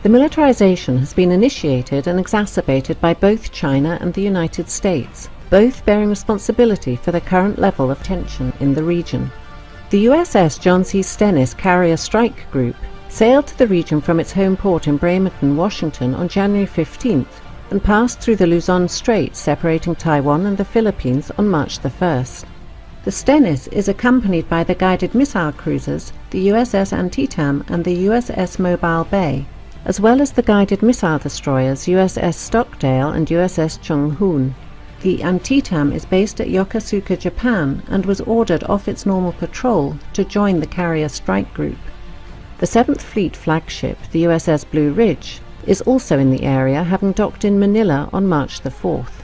The militarization has been initiated and exacerbated by both China and the United States, both bearing responsibility for the current level of tension in the region. The USS John C. Stennis Carrier Strike Group sailed to the region from its home port in Bremerton, Washington on January 15th and passed through the Luzon Strait separating Taiwan and the Philippines on March the 1st. The Stennis is accompanied by the guided missile cruisers, the USS Antietam and the USS Mobile Bay, as well as the guided missile destroyers USS Stockdale and USS Chung Hoon. The Antietam is based at Yokosuka, Japan, and was ordered off its normal patrol to join the Carrier Strike Group. The 7th Fleet flagship, the USS Blue Ridge, is also in the area, having docked in Manila on March the 4th.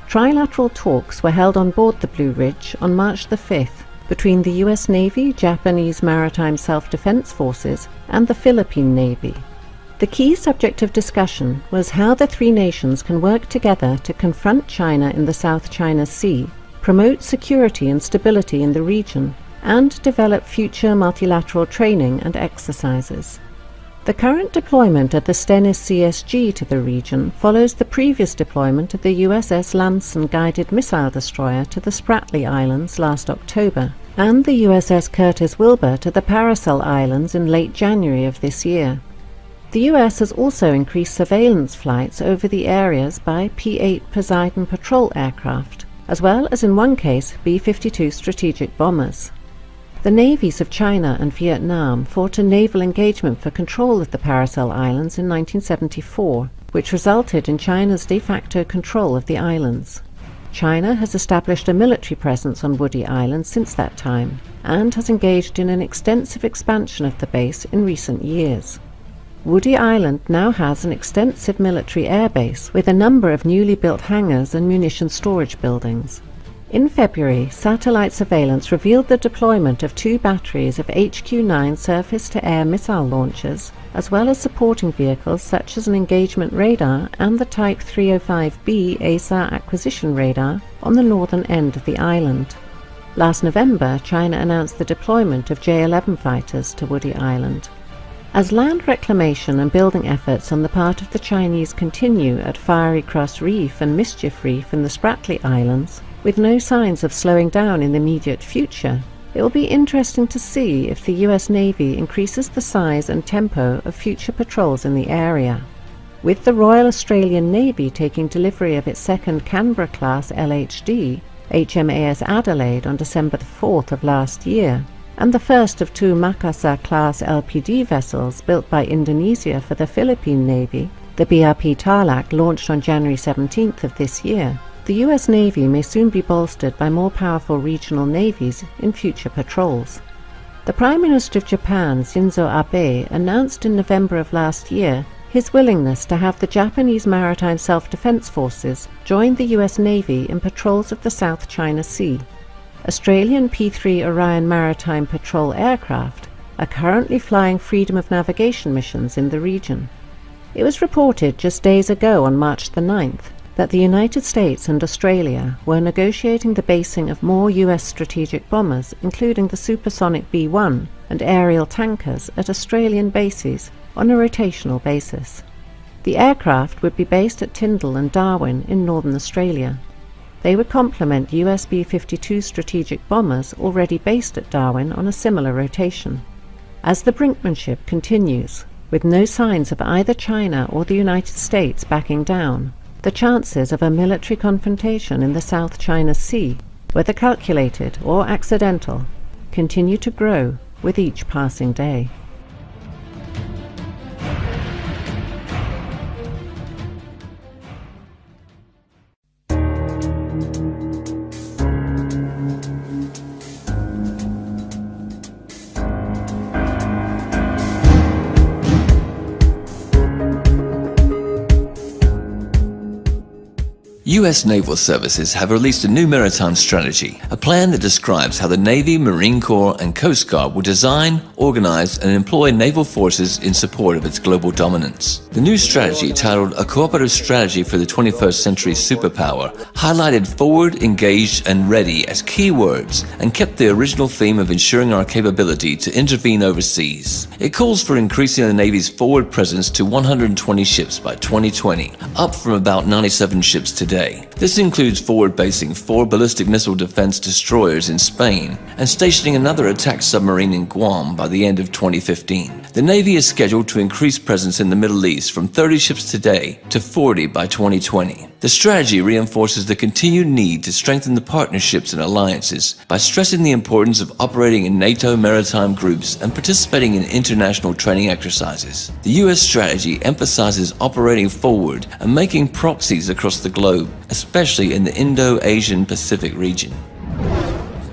Trilateral talks were held on board the Blue Ridge on March the 5th between the US Navy, Japanese Maritime Self-Defense Forces, and the Philippine Navy. The key subject of discussion was how the three nations can work together to confront China in the South China Sea, promote security and stability in the region, and develop future multilateral training and exercises. The current deployment of the Stennis CSG to the region follows the previous deployment of the USS Lamson guided missile destroyer to the Spratly Islands last October, and the USS Curtis Wilbur to the Paracel Islands in late January of this year. The US has also increased surveillance flights over the areas by P-8 Poseidon patrol aircraft, as well as in one case B-52 strategic bombers. The navies of China and Vietnam fought a naval engagement for control of the Paracel Islands in 1974, which resulted in China's de facto control of the islands. China has established a military presence on Woody Island since that time, and has engaged in an extensive expansion of the base in recent years. Woody Island now has an extensive military airbase with a number of newly built hangars and munition storage buildings. In February, satellite surveillance revealed the deployment of 2 batteries of HQ-9 surface-to-air missile launchers, as well as supporting vehicles such as an engagement radar and the Type 305B ASAR acquisition radar on the northern end of the island. Last November, China announced the deployment of J-11 fighters to Woody Island. As land reclamation and building efforts on the part of the Chinese continue at Fiery Cross Reef and Mischief Reef in the Spratly Islands, with no signs of slowing down in the immediate future, it will be interesting to see if the US Navy increases the size and tempo of future patrols in the area. With the Royal Australian Navy taking delivery of its second Canberra-class LHD, HMAS Adelaide, on December the 4th of last year, and the first of 2 Makassar-class LPD vessels built by Indonesia for the Philippine Navy, the BRP Tarlac, launched on January 17th of this year, the US Navy may soon be bolstered by more powerful regional navies in future patrols. The Prime Minister of Japan, Shinzo Abe, announced in November of last year his willingness to have the Japanese Maritime Self-Defense Forces join the US Navy in patrols of the South China Sea. Australian P-3 Orion Maritime Patrol aircraft are currently flying freedom of navigation missions in the region. It was reported just days ago on March the 9th that the United States and Australia were negotiating the basing of more US strategic bombers, including the supersonic B-1 and aerial tankers, at Australian bases on a rotational basis. The aircraft would be based at Tyndall and Darwin in northern Australia. They would complement US B-52 strategic bombers already based at Darwin on a similar rotation. As the brinkmanship continues, with no signs of either China or the United States backing down, the chances of a military confrontation in the South China Sea, whether calculated or accidental, continue to grow with each passing day. U.S. naval services have released a new maritime strategy, a plan that describes how the Navy, Marine Corps, and Coast Guard will design, organize, and employ naval forces in support of its global dominance. The new strategy, titled A Cooperative Strategy for the 21st Century Superpower, highlighted forward, engaged, and ready as key words and kept the original theme of ensuring our capability to intervene overseas. It calls for increasing the Navy's forward presence to 120 ships by 2020, up from about 97 ships today. This includes forward-basing 4 ballistic missile defense destroyers in Spain and stationing another attack submarine in Guam by the end of 2015. The Navy is scheduled to increase presence in the Middle East from 30 ships today to 40 by 2020. The strategy reinforces the continued need to strengthen the partnerships and alliances by stressing the importance of operating in NATO maritime groups and participating in international training exercises. The U.S. strategy emphasizes operating forward and making proxies across the globe, especially in the Indo-Asian Pacific region.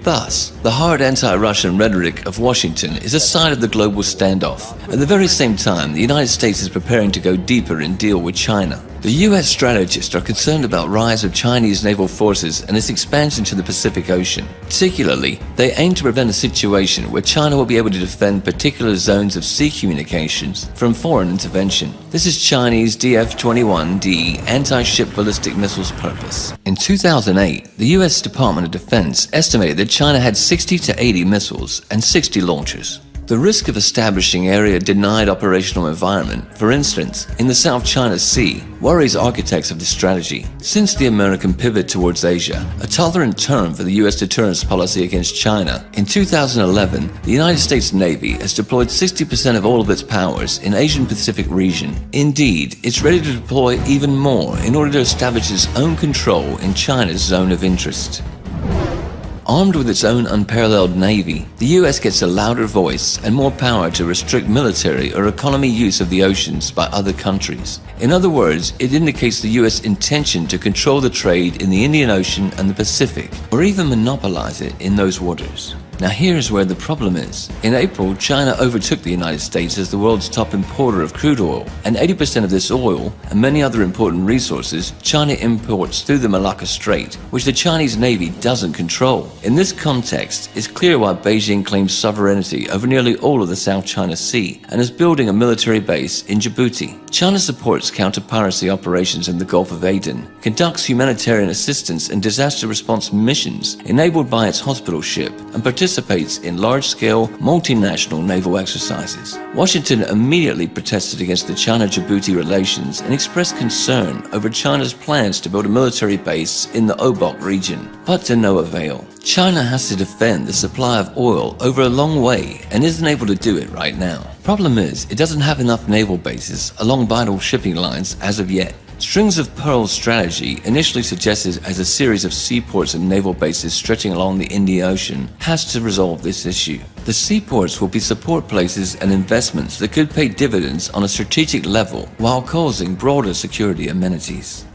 Thus, the hard anti-Russian rhetoric of Washington is a sign of the global standoff. At the very same time, the United States is preparing to go deeper in deal with China. The U.S. strategists are concerned about the rise of Chinese naval forces and its expansion to the Pacific Ocean. Particularly, they aim to prevent a situation where China will be able to defend particular zones of sea communications from foreign intervention. This is Chinese DF-21D anti-ship ballistic missiles purpose. In 2008, the U.S. Department of Defense estimated that China had 60 to 80 missiles and 60 launchers. The risk of establishing area-denied operational environment, for instance, in the South China Sea, worries architects of the strategy. Since the American pivot towards Asia, a tolerant term for the U.S. deterrence policy against China, in 2011, the United States Navy has deployed 60% of all of its powers in Asian-Pacific region. Indeed, it's ready to deploy even more in order to establish its own control in China's zone of interest. Armed with its own unparalleled navy, the U.S. gets a louder voice and more power to restrict military or economy use of the oceans by other countries. In other words, it indicates the U.S. intention to control the trade in the Indian Ocean and the Pacific, or even monopolize it in those waters. Now here's where the problem is. In April, China overtook the United States as the world's top importer of crude oil, and 80% of this oil, and many other important resources, China imports through the Malacca Strait, which the Chinese Navy doesn't control. In this context, it's clear why Beijing claims sovereignty over nearly all of the South China Sea, and is building a military base in Djibouti. China supports counter-piracy operations in the Gulf of Aden, conducts humanitarian assistance and disaster response missions enabled by its hospital ship, and participates in large-scale, multinational naval exercises. Washington immediately protested against the China-Djibouti relations and expressed concern over China's plans to build a military base in the Obock region, but to no avail. China has to defend the supply of oil over a long way and isn't able to do it right now. Problem is, it doesn't have enough naval bases along vital shipping lines as of yet. Strings of Pearls strategy, initially suggested as a series of seaports and naval bases stretching along the Indian Ocean, has to resolve this issue. The seaports will be support places and investments that could pay dividends on a strategic level while causing broader security amenities.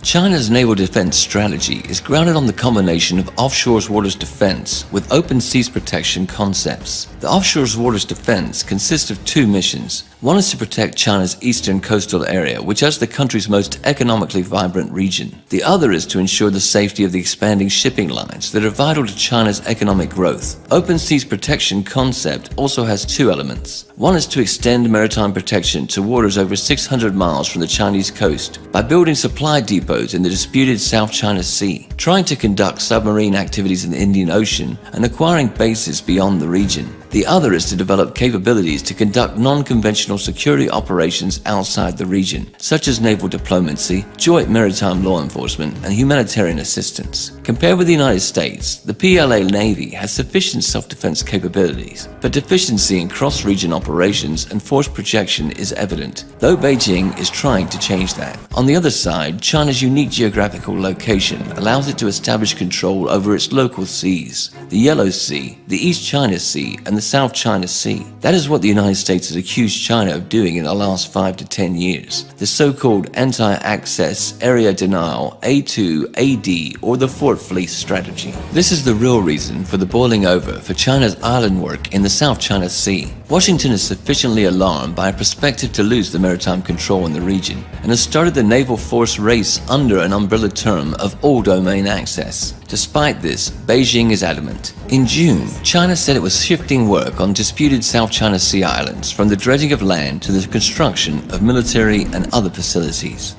China's naval defense strategy is grounded on the combination of offshore waters defense with open seas protection concepts. The offshore waters defense consists of 2 missions. One is to protect China's eastern coastal area, which is the country's most economically vibrant region. The other is to ensure the safety of the expanding shipping lines that are vital to China's economic growth. Open seas protection concept also has 2 elements. One is to extend maritime protection to waters over 600 miles from the Chinese coast by building supply depots in the disputed South China Sea, trying to conduct submarine activities in the Indian Ocean, and acquiring bases beyond the region. The other is to develop capabilities to conduct non-conventional security operations outside the region, such as naval diplomacy, joint maritime law enforcement, and humanitarian assistance. Compared with the United States, the PLA Navy has sufficient self-defense capabilities, but deficiency in cross-region operations and force projection is evident, though Beijing is trying to change that. On the other side, China's unique geographical location allows it to establish control over its local seas, the Yellow Sea, the East China Sea, and the South China Sea. That is what the United States has accused China of doing in the last 5 to 10 years. The so-called anti-access area denial A2, AD, or the 4 short fleet strategy. This is the real reason for the boiling over for China's island work in the South China Sea. Washington is sufficiently alarmed by a perspective to lose the maritime control in the region and has started the naval force race under an umbrella term of all domain access. Despite this, Beijing is adamant. In June, China said it was shifting work on disputed South China Sea islands from the dredging of land to the construction of military and other facilities.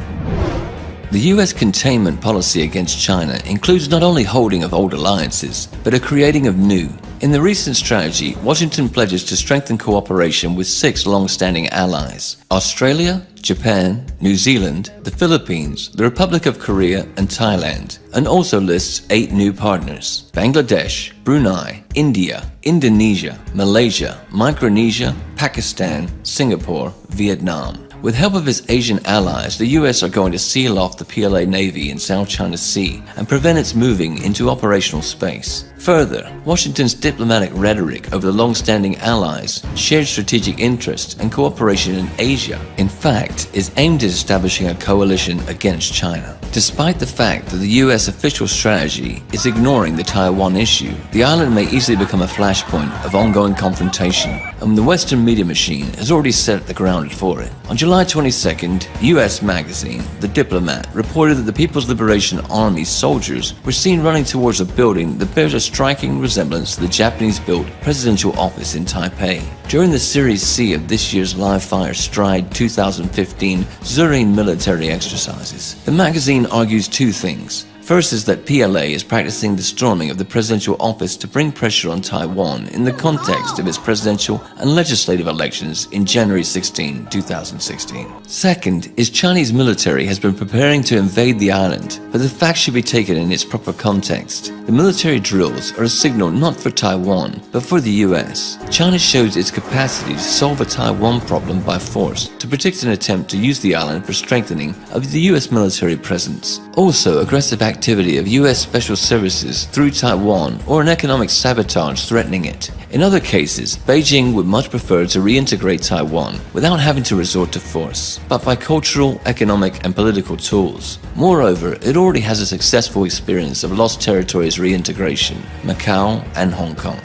The US containment policy against China includes not only holding of old alliances, but a creating of new. In the recent strategy, Washington pledges to strengthen cooperation with 6 long-standing allies: Australia, Japan, New Zealand, the Philippines, the Republic of Korea, and Thailand, and also lists 8 new partners: Bangladesh, Brunei, India, Indonesia, Malaysia, Micronesia, Pakistan, Singapore, Vietnam. With help of its Asian allies, the US are going to seal off the PLA Navy in South China Sea and prevent its moving into operational space. Further, Washington's diplomatic rhetoric over the long-standing allies, shared strategic interests, and cooperation in Asia, in fact, is aimed at establishing a coalition against China. Despite the fact that the US official strategy is ignoring the Taiwan issue, the island may easily become a flashpoint of ongoing confrontation, and the Western media machine has already set the ground for it. On July 22nd, US magazine, The Diplomat, reported that the People's Liberation Army soldiers were seen running towards a building that bears a striking resemblance to the Japanese-built presidential office in Taipei. During the Series C of this year's live-fire Stride 2015 Zurine military exercises, the magazine argues 2 things. First is that PLA is practicing the storming of the presidential office to bring pressure on Taiwan in the context of its presidential and legislative elections in January 16, 2016. Second is Chinese military has been preparing to invade the island, but the fact should be taken in its proper context. The military drills are a signal not for Taiwan, but for the US. China shows its capacity to solve a Taiwan problem by force, to predict an attempt to use the island for strengthening of the US military presence. Also, aggressive activity of US special services through Taiwan or an economic sabotage threatening it. In other cases, Beijing would much prefer to reintegrate Taiwan without having to resort to force, but by cultural, economic, and political tools. Moreover, it already has a successful experience of lost territories reintegration, Macau and Hong Kong.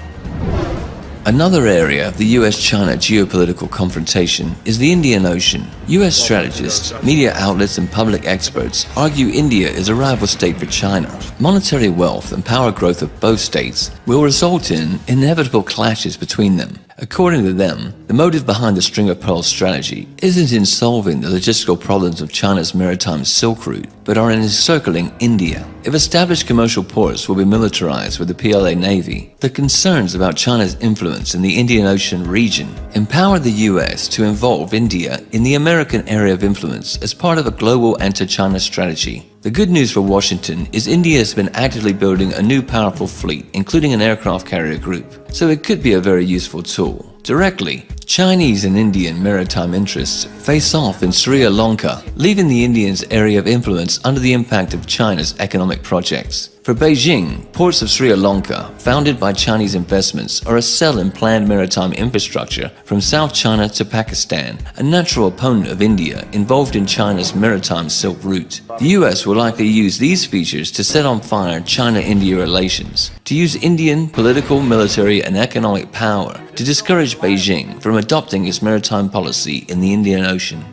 Another area of the US-China geopolitical confrontation is the Indian Ocean. US strategists, media outlets and public experts argue India is a rival state for China. Monetary wealth and power growth of both states will result in inevitable clashes between them. According to them, the motive behind the String of Pearls strategy isn't in solving the logistical problems of China's maritime Silk Route, but are in encircling India. If established commercial ports will be militarized with the PLA Navy, the concerns about China's influence in the Indian Ocean region empower the US to involve India in the American area of influence as part of a global anti-China strategy. The good news for Washington is India has been actively building a new powerful fleet, including an aircraft carrier group, so it could be a very useful tool. Directly, Chinese and Indian maritime interests face off in Sri Lanka, leaving the Indians' area of influence under the impact of China's economic projects. For Beijing, ports of Sri Lanka, founded by Chinese investments, are a cell in planned maritime infrastructure from South China to Pakistan, a natural opponent of India involved in China's maritime Silk Route. The US will likely use these features to set on fire China-India relations, to use Indian political, military, and economic power to discourage Beijing from adopting its maritime policy in the Indian Ocean.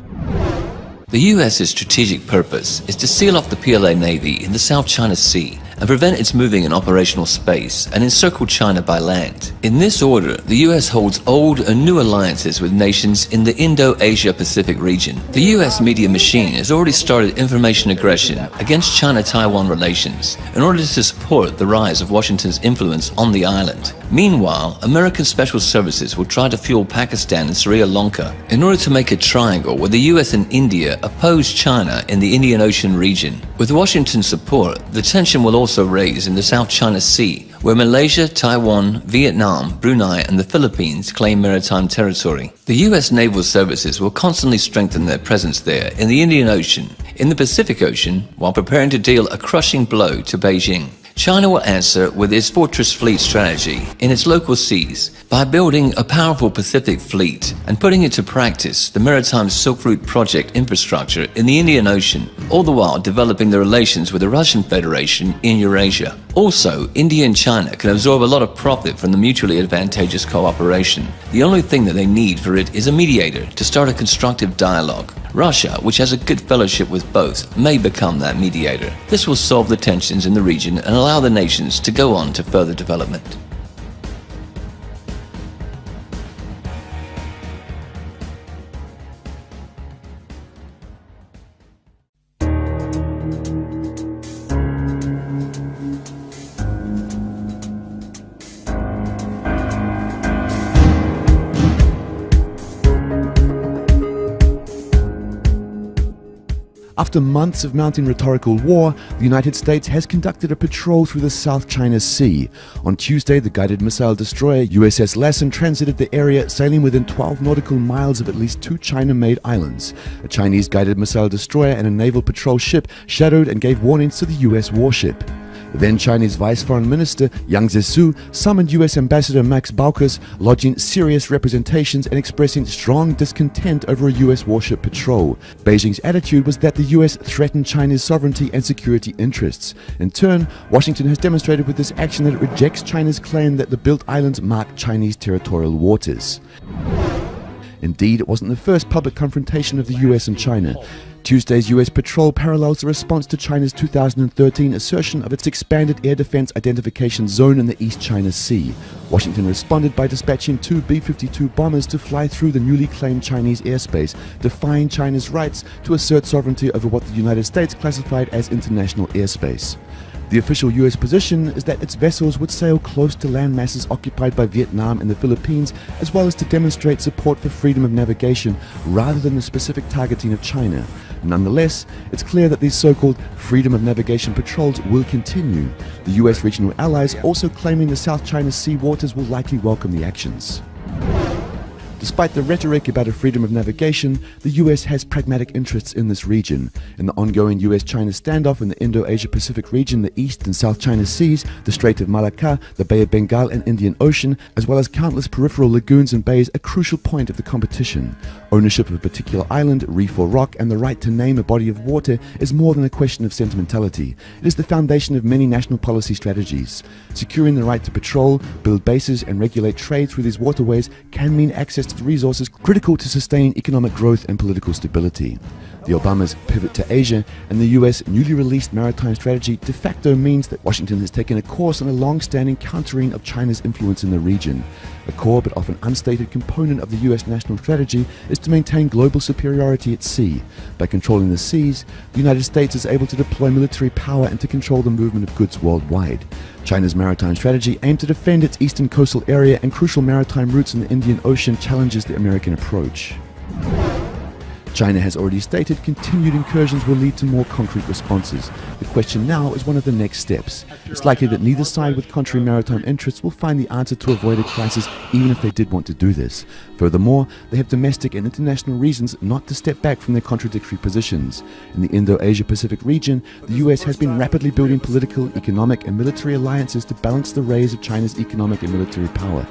The US's strategic purpose is to seal off the PLA Navy in the South China Sea and prevent its moving in operational space and encircle China by land. In this order, the US holds old and new alliances with nations in the Indo-Asia-Pacific region. The US media machine has already started information aggression against China-Taiwan relations in order to support the rise of Washington's influence on the island. Meanwhile, American special services will try to fuel Pakistan and Sri Lanka in order to make a triangle where the US and India oppose China in the Indian Ocean region. With Washington's support, the tension will also raise in the South China Sea, where Malaysia, Taiwan, Vietnam, Brunei, and the Philippines claim maritime territory. The US naval services will constantly strengthen their presence there in the Indian Ocean, in the Pacific Ocean, while preparing to deal a crushing blow to Beijing. China will answer with its Fortress Fleet strategy in its local seas by building a powerful Pacific fleet and putting into practice the Maritime Silk Route project infrastructure in the Indian Ocean, all the while developing the relations with the Russian Federation in Eurasia. Also, India and China can absorb a lot of profit from the mutually advantageous cooperation. The only thing that they need for it is a mediator to start a constructive dialogue. Russia, which has a good fellowship with both, may become that mediator. This will solve the tensions in the region and allow the nations to go on to further development. After months of mounting rhetorical war, the United States has conducted a patrol through the South China Sea. On Tuesday, the guided missile destroyer USS Lassen transited the area, sailing within 12 nautical miles of at least 2 China-made islands. A Chinese guided missile destroyer and a naval patrol ship shadowed and gave warnings to the US warship. Then Chinese Vice Foreign Minister Yang Zhisu summoned US Ambassador Max Baucus, lodging serious representations and expressing strong discontent over a US warship patrol. Beijing's attitude was that the US threatened China's sovereignty and security interests. In turn, Washington has demonstrated with this action that it rejects China's claim that the built islands mark Chinese territorial waters. Indeed, it wasn't the first public confrontation of the US and China. Tuesday's US patrol parallels the response to China's 2013 assertion of its expanded air defense identification zone in the East China Sea. Washington responded by dispatching 2 B-52 bombers to fly through the newly claimed Chinese airspace, defying China's rights to assert sovereignty over what the United States classified as international airspace. The official US position is that its vessels would sail close to land masses occupied by Vietnam and the Philippines, as well as to demonstrate support for freedom of navigation rather than the specific targeting of China. Nonetheless, it's clear that these so-called freedom of navigation patrols will continue. The US regional allies also claiming the South China Sea waters will likely welcome the actions. Despite the rhetoric about a freedom of navigation, the US has pragmatic interests in this region. In the ongoing US-China standoff in the Indo-Asia-Pacific region, the East and South China Seas, the Strait of Malacca, the Bay of Bengal and Indian Ocean, as well as countless peripheral lagoons and bays, a crucial point of the competition. Ownership of a particular island, reef or rock, and the right to name a body of water is more than a question of sentimentality. It is the foundation of many national policy strategies. Securing the right to patrol, build bases, and regulate trade through these waterways can mean access to the resources critical to sustain economic growth and political stability. The Obamas' pivot to Asia and the US newly released maritime strategy de facto means that Washington has taken a course on a long-standing countering of China's influence in the region. A core but often unstated component of the US national strategy is to maintain global superiority at sea. By controlling the seas, the United States is able to deploy military power and to control the movement of goods worldwide. China's maritime strategy aimed to defend its eastern coastal area and crucial maritime routes in the Indian Ocean challenges the American approach. China has already stated continued incursions will lead to more concrete responses. The question now is one of the next steps. It's likely that neither side with contrary maritime interests will find the answer to avoid a crisis, even if they did want to do this. Furthermore, they have domestic and international reasons not to step back from their contradictory positions. In the Indo-Asia-Pacific region, the US has been rapidly building political, economic and military alliances to balance the rays of China's economic and military power.